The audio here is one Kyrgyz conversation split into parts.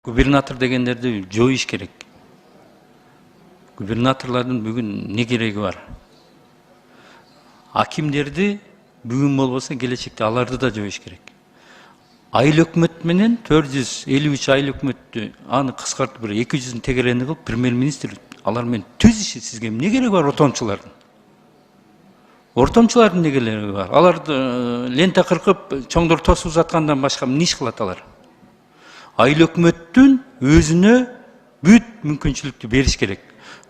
Губернатор дегендерди жоюш керек. Губернаторлардын бүгүн не кереги бар? Акимдерди бүгүн болбосо келечекте аларды да жоюш керек. Айыл өкмөт менен 453 айыл өкмөттү аны кыскартып 200-ün тегерени кылып премьер-министр алар менен түз иши сизге эмне кереги бар ортомчулардын? Ортомчулардын эмне кереги бар? Аларды лента кыркып чоңдор тосуп жаткандан башка эмне иш кылат алар? Айыл өкмөттүн өзүнө бүт мүмкүнчүлүктү бериш керек.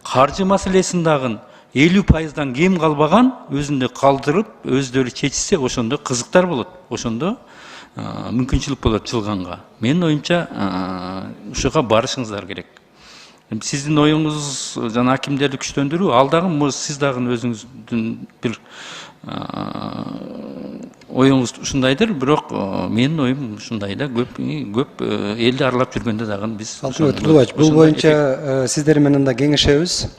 Каржы маселесин дагы 50%дан кем калбаган өзүндө калдырып, өздөрү чечсе, ошондо кызыктар болот. Ошондо мүмкүнчүлүк болот жылганга. Менин оюмча ушуга барышыңыздар керек. Сиздин оюңуз жана акимдерди күчтөндүрүү, ал дагы сиз дагы өзүңүздүн бир оюңуз ушундайдыр, бирок менин оюм ушундай да, көп элди аралап жүргөндө дагы биз Турдубаевич, бул боюнча сиздер менен да кеңешебиз.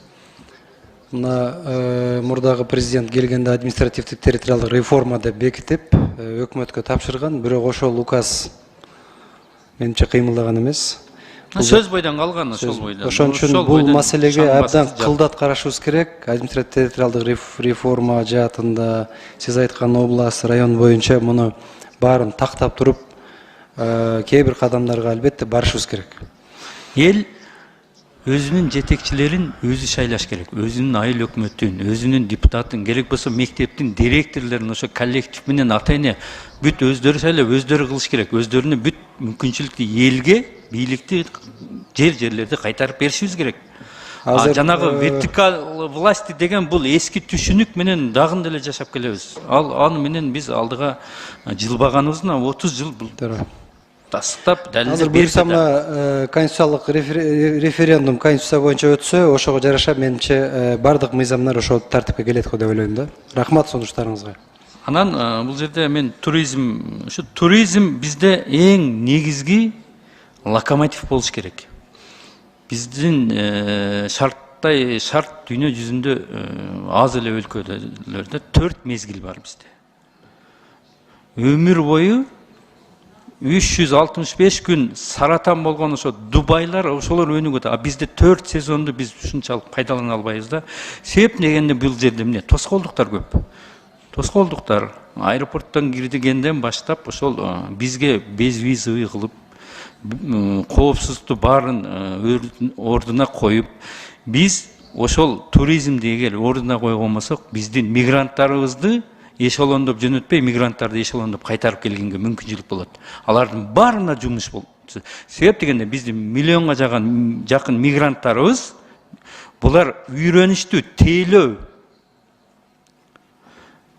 Мына мурдагы президент келгенде административдик территориалдык реформа деп бекитип, өкмөткө тапшырган, бирок ошол указ менимче кыймылдаган эмес. Сөз бойдан калган, ошол бойдан. Ошон үчүн бул маселеге абдан кылдат карашыбыз керек. Административдик территориалдык реформа жаатында сиз айткан область, район боюнча муну баарын тактап туруп, кээ бир кадамдарга албетте барышыбыз керек. Эл өзүнүн жетекчилерин өзү шайлаш керек. Өзүнүн айыл өкмөтүн, өзүнүн депутатын, керек болсо мектептин директорлорун, ошо коллектив менен ата-эне бүт өздөрү шайлап, өздөрү кылыш керек. Өздөрүнө бүт мүмкүнчүлүктү элге, бийликти, жерлерди кайтарып беришибиз керек. Жанагы вертикал власти деген бул эски түшүнүк менен дагы деле жашап келебиз. Аны менен биз алдыга жылбаганыбыздын 30 жыл бул тастап Азыр буюрса мына конституциялык референдум конституция боюнча өтсө, ошого жараша менимче бардык мыйзамдар ошол тартипке келет го деп ойлойм да. Рахмат сунуштарыңызга. Анан бул жерде мен туризм бизде эң негизги локомотив болуш керек. Биздин шарт дүйнө жүзүндө аз эле өлкөлөрдө 4 мезгил бар бизде. Өмүр бою 365 күн саратан болгон ошо Дубайлар ошолор өнүгөт. Бизде 4 сезонду биз ушунчалык пайдалана албайбыз да. Себеп дегенде бул жерде эмне? Тоскоолдуктар көп. Тоскоолдуктар аэропорттон киргенден баштап ошол бизге безвизовый кылып, коопсуздукту баарын ордуна коюп, биз ошол туризмди эгер ордуна койгон болсок, биздин мигранттарыбызды эшелондоп жөнөтпөй, мигранттарды эшелондоп кайтарып келгенге мүмкүнчүлүк болот. Алардын баарына жумуш болот. Себеп дегенде биздин миллионго жакын мигранттарыбыз булар үйрөнүштү, тейлөө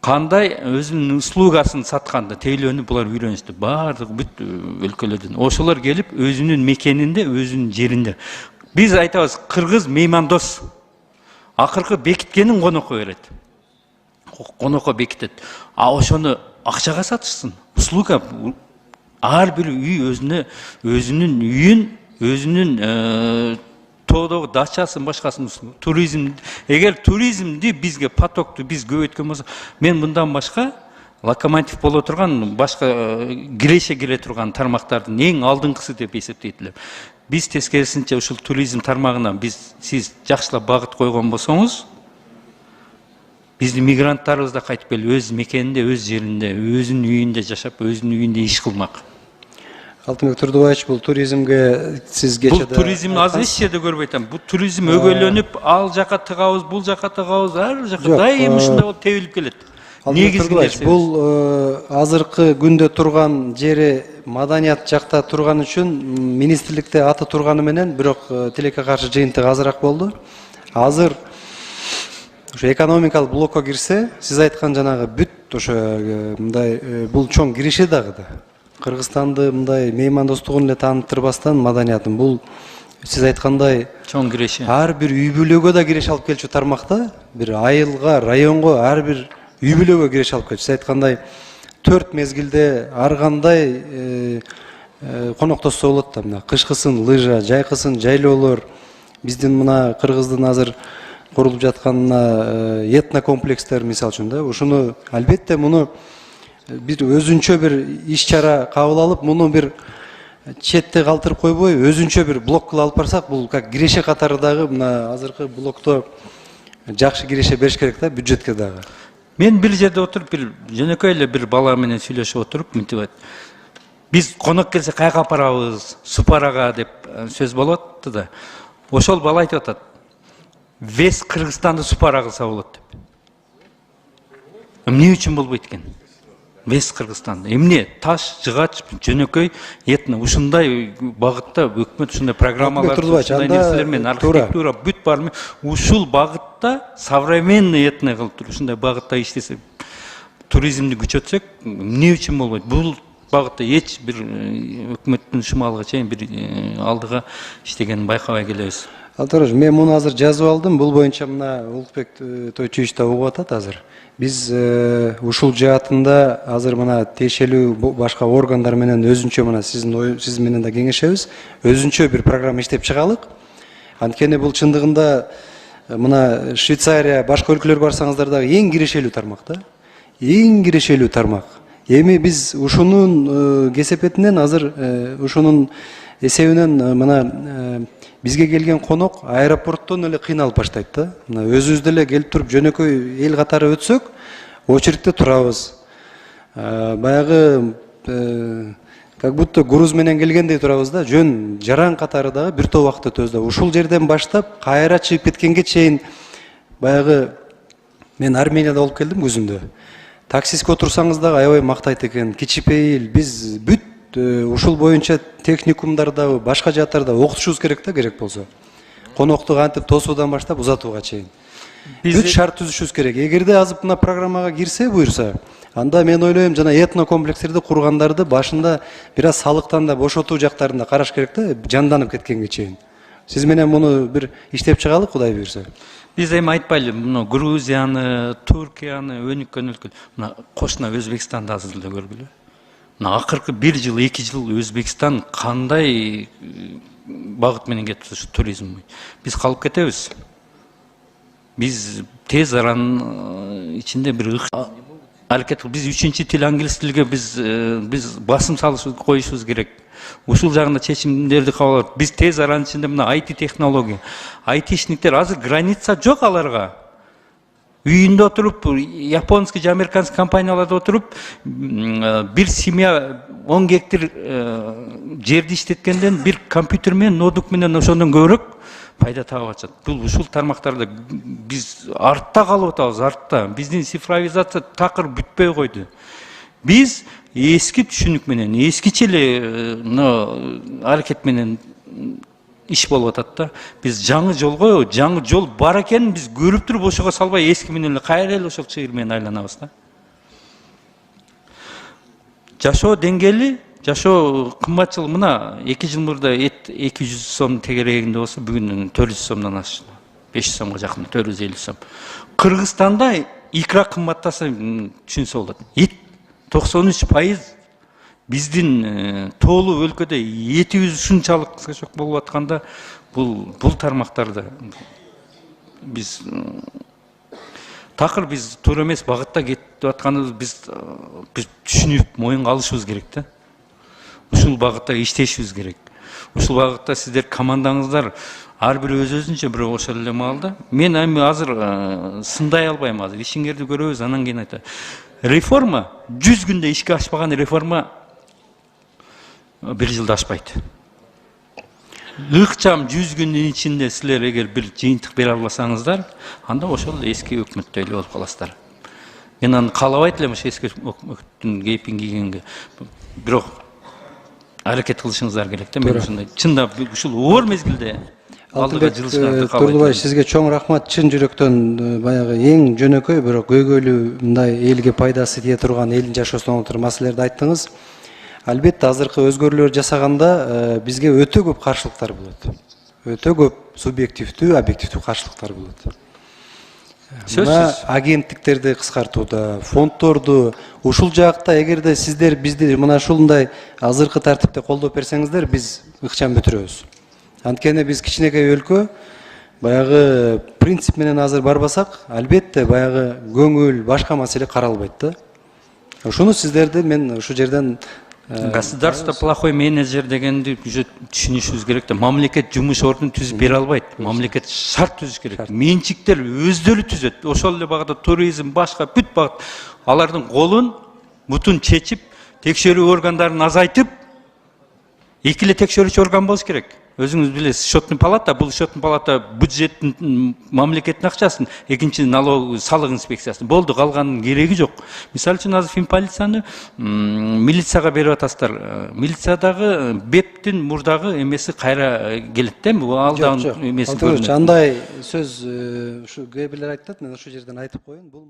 кандай өзүнүн услугасын сатканды, тейлөөнү булар үйрөнүштү. Баардык бүт өлкөлөрдөн. Ошолор келип өзүнүн мекенинде, өзүнүн жеринде. Биз айтабыз, кыргыз меймандос. Акыркы бекиткенин конокко берет. Конокко бекитет. Ошону акчага сатышсын. Услуга ар бир үй өзүнүн үйүн, өзүнүн тоодогу дачасын, башкасын. Туризм, эгер туризмди бизге потокту биз көбөйткөн болсок, мен мындан башка локомотив боло турган, башка киреше келе турган тармактардын эң алдыңкысы деп эсептейт элем. Биз тескерисинче ушул туризм тармагына сиз жакшылап багыт койгон болсоңуз, биздин мигранттарыбыз да кайтып келип өз мекенинде, өз жеринде, өзүнүн үйүндө жашап, өзүнүн үйүндө иш кылмак. Алтынбек Турдубаевич, бул туризмге сиз кечээ бул туризм аз эч жерде көрбөй атам. Бул туризм өгөйлөнүп, ал жака тыгабыз, бул жака тыгабыз, ар жака дайым ушундай болуп тебилип келет. Негизги нерсе бул азыркы күндө турган жери маданият жакта турган үчүн министрликте аты турганы менен, бирок тилекке каршы жыйынтыгы азыраак болду. Азыр ошо экономикалык блокко кирсе, сиз айткан жанагы бүт ошо мындай бул чоң кириши дагы да. Кыргызстанды мындай меймандостугун эле тааныттырбастан маданиятын бул сиз айткандай чоң киреше. Ар бир үй бүлөгө да киреше алып келчү тармакта, бир айылга, районго, ар бир үй бүлөгө киреше алып келчү. Сиз айткандай 4 мезгилде ар кандай коноктосо болот да. Мына кышкысын лыжа, жайкысын жайлоолор. Биздин мына Кыргыздын азыр курулуп жаткан этнокомплекстер мисалы үчүн да, ушуну албетте муну бир өзүнчө бир иш чара кабыл алып, муну бир четте калтырып койбой өзүнчө бир блок кылып алып барсак, бул как киреше катары дагы мына азыркы блокто жакшы киреше бериш керек да, бюджетке дагы. Мен бир жерде отуруп, бир жөнөкөй эле бир бала менен сүйлөшүп отуруп, мынтип айт. Биз конок келсе кайга апарабыз, Супарага деп сөз болуп атты да. Ошол бала айтып атат. Вес Кыргызстанды Супара кылса болот деп. Эмне үчүн болбойт экен? Вес Кыргызстанды. Эмне таш, жыгач, жөнөкөй, этно ушундай багытта өкмөт ушундай программалар, ушундай нерселер менен архитектура бүт бар. Ушул багытта современный этно кылып туруп, ушундай багытта иштесе, туризмди күчөтсөк, эмне үчүн болбойт? Бул багытта эч бир өкмөттүн шымалга чейин бир алдыга иштегенин байкабай келебиз. Алтараш, мен муну азыр жазып алдым. Бул боюнча мына Улукбек Тойчуевич да угуп атат азыр. Биз ушул жаатында азыр мына тиешелүү башка органдар менен өзүнчө мына сиз менен да кеңешебиз. Өзүнчө бир программа иштеп чыгалык. Анткени бул чындыгында мына Швейцария, башка өлкөлөргө барсаңыздар дагы эң кирешелүү тармак да. Эң кирешелүү тармак. Эми биз ушунун кесепетинен азыр ушунун эсебинен мына бизге келген конок аэропорттон эле кыйналып баштайт да. Мына өзүбүз деле келип туруп жөнөкөй эл катары өтсөк, очередте турабыз. Баягы как будто груз менен келгендей турабыз да. Жөн жаран катары дагы бир топ убакыт өтөбүз да. Ушул жерден баштап кайра чыгып кеткенге чейин баягы мен Арменияда болуп келдим күзүндө. Таксиске отурсаңыз дагы аябай мактайт экен. Кичипейил, биз бүт ушул боюнча техникумдарда, башка жааттарда окутушубуз керек да, керек болсо. Конокту кантип тосуудан баштап узатууга чейин. Бүт шарт түзүшүбүз керек. Эгерде азып мына программага кирсе буюрса, анда мен ойлойм жана этно комплекстерди кургандарды башында бир аз салыктан да бошотуу жактарында караш керек да, жанданып кеткенге чейин. Сиз менен муну бир иштеп чыгалык, Кудай буйрса. Биз эми айтпайлы, мына Грузияны, Туркияны, өнүккөн өлкө, мына кошуна Өзбекстанды азыр эле көргүлө. Мына акыркы 1 жыл, 2 жыл Өзбекстан кандай багыт менен кетти ушу туризм. Биз калып кетебиз. Биз тез аранын ичинде бир аракет, биз 3-чү тил англис тилге биз басым коюшубуз керек. Ушул жагында чечимдерди кабыл алып, биз тез аранын ичинде мына IT технология, айтишниктер азыр граница жок аларга. Үйүндө отуруп, японский же американский компанияларда отуруп, бир семья 10 гектар жерди иштеткенден бир компьютер менен, ноутбук менен ошондон көбүрөөк пайда таап атышат. Бул ушул тармактарда биз артта калып атабыз, артта. Биздин цифровизация такыр бүтпөй койду. Биз эски түшүнүк менен, эскиче эле аракет менен иш болуп атат да. Биз жаңы жол бар экенин биз көрүп туруп ошого салбай эски менен эле кайра эле ошол чыгыр менен айланабыз да. Жашоо деңгээли, жашоо кымбатчылыгы мына 2 жыл мурда 200 сом тегерегинде болсо бүгүн 400 сомдон ашты. 500 сомго жакын, 450 сом. Кыргызстанда икра кымбаттаса түшүнсө болот. 93% биздин тоолуу өлкөдө этибиз ушунчалык чок болуп атканда, бул тармактарда биз такыр биз туура эмес багытта кетип атканыбыз биз түшүнүп моюнга алышыбыз керек да. Ушул багытта иштешибиз керек. Ушул багытта сиздер командаңыздар ар бир өзүнчө бирок ошол эле маалда. Мен эми азыр сындай албайм, азыр ишиңерди көрөбүз, анан кийин айтам. Реформа 100 күндө ишке ашпаган реформа 1 жылда ашпайт. Ыкчам 100 күндүн ичинде силер эгер бир жыйынтык бере албасаңыздар, анда ошол эски өкмөттөй эле болуп каласыздар. Мен аны каалабайт элем, ошо эски өкмөттүн кейпин кийгенге. Бирок аракет кылышыңыздар керек да. Мен ушундай чындап ушул оор мезгилде алдыга жылышканды каалайт. Турлубай, сизге чоң рахмат. Чын жүрөктөн баягы эң жөнөкөй бирок көйгөйлүү мындай элге пайдасы тие турган, элдин жашоосуна отур маселелерди айттыңыз. Албетте азыркы өзгөрүүлөр жасаганда бизге өтө көп каршылыктар болот. Өтө көп субъективдүү, объективдүү каршылыктар болот. Мына агенттиктерди кыскартууда, фонддорду, ушул жакта эгерде сиздер бизди мына ушундай азыркы тартипте колдоп берсеңиздер, биз ыкчам бүтүрөбүз. Анткени биз кичинекей өлкө, баягы принцип менен азыр барбасак, албетте баягы көңүл, башка маселе каралбайт да. Ушуну сиздерди мен ушу жерден Государство плохой менеджер дегенди уже түшүнүшүбүз керек да. Мамлекет жумуш ордун түзүп бере албайт. Мамлекет шарт түзүш керек. Менчиктер өздөрү түзөт. Ошол эле багыта туризм, башка бүт багыт алардын колун, бутун чечип, текшерүү органдарын азайтып, экиле текшерүүчү орган болуш керек. Өзүңүз билесиз, счетный палата, бул счетный палата бюджеттин, мамлекеттин акчасын, экинчи налог, салык инспекциясын. Болду, калганын кереги жок. Мисалы үчүн азыр финполицияны милицияга берип атасыздар. Милициядагы БЭПтин мурдагы эмеси кайра келет да, ал дагы эмеси көрүнөт. Андай сөз ушу кээ бирлер айтат, мен ошол жерден айтып коеюн. Бул